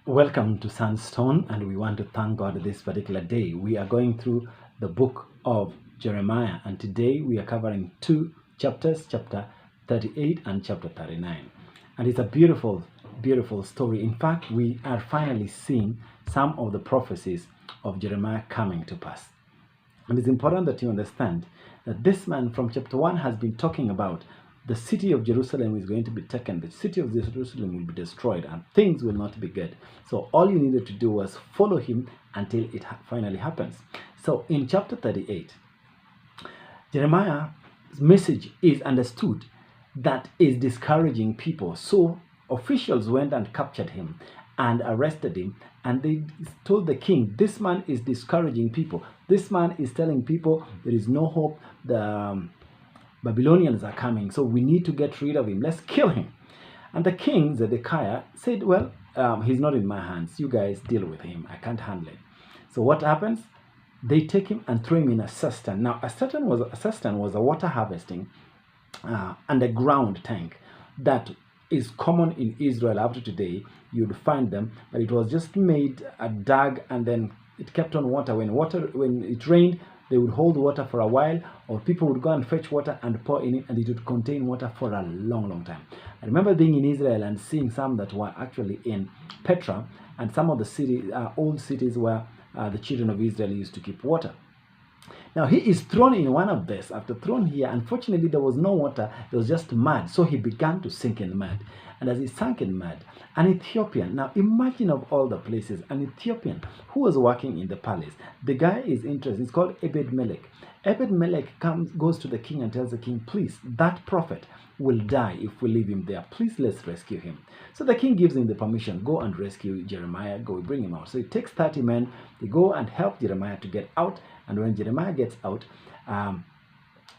Welcome to Sandstone, and we want to thank God this particular day. We are going through the book of Jeremiah, and today we are covering two chapters, chapter 38 and chapter 39. And it's a beautiful, beautiful story. In fact, we are finally seeing some of the prophecies of Jeremiah coming to pass. And it's important that you understand that this man from chapter 1 has been talking about the city of Jerusalem is going to be taken, the city of Jerusalem will be destroyed, and things will not be good. So all you needed to do was follow him until it finally happens. So in chapter 38, Jeremiah's message is understood that is discouraging people. So officials went and captured him and arrested him, and they told the king, this man is discouraging people. This man is telling people there is no hope. The Babylonians are coming, so we need to get rid of him. Let's kill him. And the king, Zedekiah, said, well, he's not in my hands. You guys deal with him. I can't handle it. So what happens? They take him and throw him in a cistern. Now, a cistern was a water harvesting underground tank that is common in Israel up to today. You'd find them, but it was just made a dug, and then it kept on water. When it rained, they would hold water for a while, or people would go and fetch water and pour in it, and it would contain water for a long, long time. I remember being in Israel and seeing some that were actually in Petra, and some of the old cities where the children of Israel used to keep water. Now he is thrown in one of this. After thrown here, unfortunately there was no water, there was just mud. So he began to sink in mud. And as he sank in mud, an Ethiopian, now imagine of all the places, an Ethiopian who was working in the palace. The guy is interested, it's called Ebed-Melech. Ebed-Melech goes to the king and tells the king, please, that prophet will die if we leave him there. Please, let's rescue him. So the king gives him the permission, go and rescue Jeremiah, go bring him out. So it takes 30 men, they go and help Jeremiah to get out. And when Jeremiah gets out,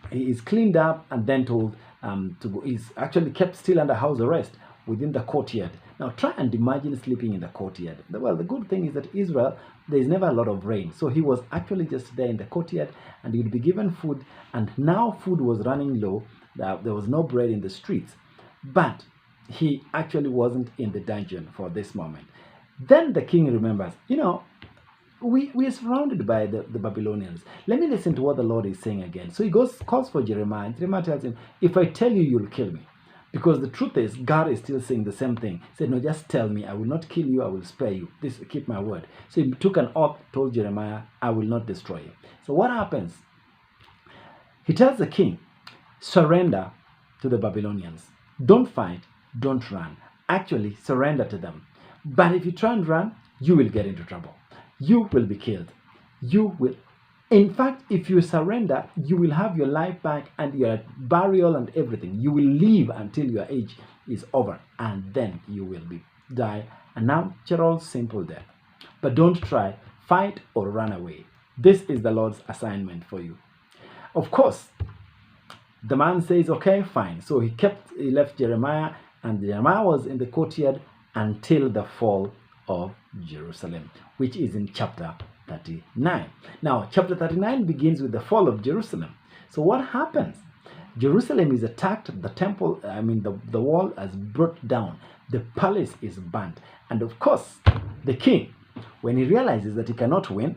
he is cleaned up and then told to go. He's actually kept still under house arrest within the courtyard. Now try and imagine sleeping in the courtyard. Well, the good thing is that Israel, there is never a lot of rain. So he was actually just there in the courtyard, and he'd be given food. And now food was running low. There was no bread in the streets. But he actually wasn't in the dungeon for this moment. Then the king remembers, we are surrounded by the Babylonians. Let me listen to what the Lord is saying again. So he calls for Jeremiah, and Jeremiah tells him, if I tell you, you'll kill me. Because the truth is, God is still saying the same thing. He said, no, just tell me. I will not kill you. I will spare you. Keep my word. So he took an oath, told Jeremiah, I will not destroy you. So what happens? He tells the king, surrender to the Babylonians. Don't fight. Don't run. Actually, surrender to them. But if you try and run, you will get into trouble. You will be killed. You will. In fact, if you surrender, you will have your life back and your burial and everything. You will live until your age is over, and then you will die a natural, simple death. But don't try, fight or run away. This is the Lord's assignment for you. Of course, the man says, okay, fine. So he left Jeremiah, and Jeremiah was in the courtyard until the fall of Jerusalem, which is in chapter 39. Now, chapter 39 begins with the fall of Jerusalem. So what happens? Jerusalem is attacked, the temple, the wall is brought down, the palace is burnt. And of course, the king, when he realizes that he cannot win,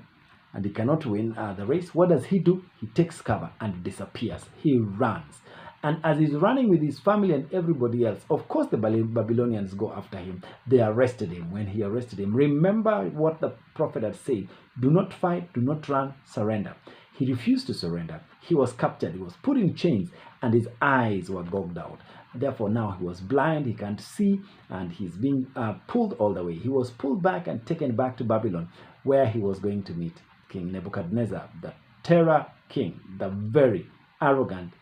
and he cannot win the race, what does he do? He takes cover and disappears. He runs. And as he's running with his family and everybody else, of course the Babylonians go after him. They arrested him. When he arrested him, remember what the prophet had said. Do not fight, do not run, surrender. He refused to surrender. He was captured. He was put in chains, and his eyes were gouged out. Therefore, now he was blind, he can't see, and he's being pulled all the way. He was pulled back and taken back to Babylon, where he was going to meet King Nebuchadnezzar, the terror king, the very arrogant,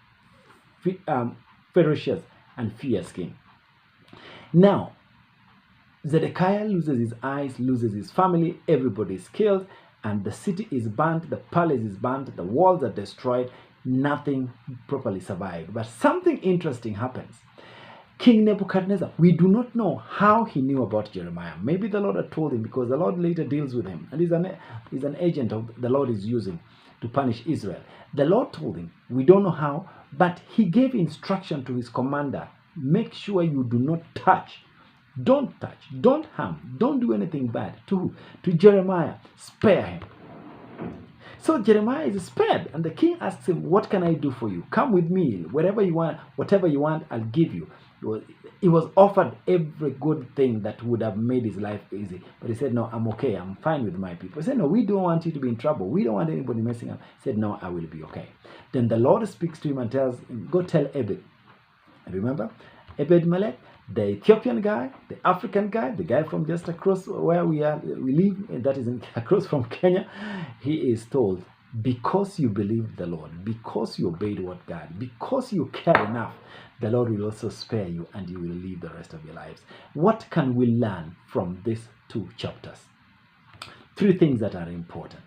ferocious and fierce king. Now, Zedekiah loses his eyes, loses his family, everybody is killed, and the city is burnt, the palace is burnt, the walls are destroyed, nothing properly survived. But something interesting happens. King Nebuchadnezzar, we do not know how he knew about Jeremiah. Maybe the Lord had told him, because the Lord later deals with him, and he's an agent of the Lord is using to punish Israel. The Lord told him, we don't know how, but he gave instruction to his commander, make sure you do not touch Don't touch, don't harm, don't do anything bad. To who? To Jeremiah. Spare him. So Jeremiah is spared, and the king asks him, "What can I do for you? Come with me. Whatever you want, I'll give you." He was offered every good thing that would have made his life easy. But he said, "No, I'm okay. I'm fine with my people." He said, "No, we don't want you to be in trouble. We don't want anybody messing up." He said, "No, I will be okay." Then the Lord speaks to him and tells him, "Go tell Ebed." Remember? Ebed Melech, the Ethiopian guy, the African guy, the guy from just across where we live, and that is across from Kenya. He is told, because you believed the Lord, because you obeyed what God, because you care enough, the Lord will also spare you and you will live the rest of your lives. What can we learn from these 2 chapters? 3 things that are important.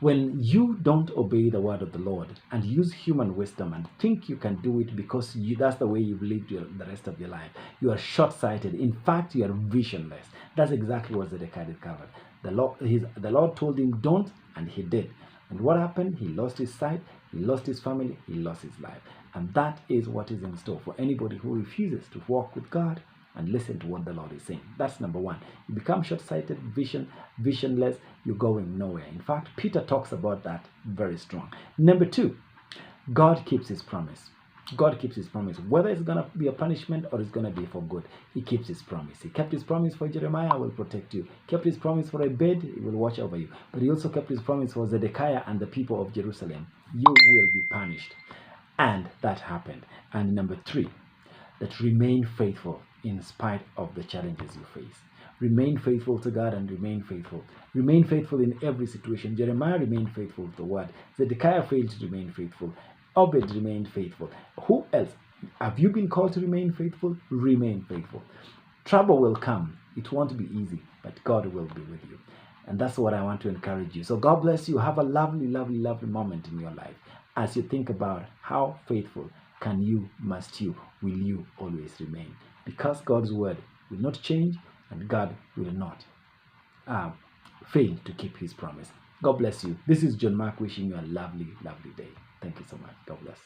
When you don't obey the word of the Lord and use human wisdom and think you can do it because that's the way you've lived the rest of your life, you are short-sighted. In fact, you are visionless. That's exactly what Zedekiah discovered. The Lord told him don't, and he did. And what happened? He lost his sight, he lost his family, he lost his life. And that is what is in store for anybody who refuses to walk with God and listen to what the Lord is saying. That's number 1. You become short-sighted, visionless, you're going nowhere. In fact, Peter talks about that very strong. Number 2, God keeps his promise. God keeps his promise. Whether it's going to be a punishment or it's going to be for good, he keeps his promise. He kept his promise for Jeremiah, I will protect you. Kept his promise for Ebed, he will watch over you. But he also kept his promise for Zedekiah and the people of Jerusalem. You will be punished. And that happened. And number 3, that remain faithful in spite of the challenges you face. Remain faithful to God and remain faithful. Remain faithful in every situation. Jeremiah remained faithful to the word. Zedekiah failed to remain faithful. Obed remained faithful. Who else? Have you been called to remain faithful? Remain faithful. Trouble will come. It won't be easy, but God will be with you. And that's what I want to encourage you. So God bless you. Have a lovely, lovely, lovely moment in your life as you think about how faithful must you, will you always remain? Because God's word will not change and God will not fail to keep his promise. God bless you. This is John Mark wishing you a lovely, lovely day. Thank you so much. God bless.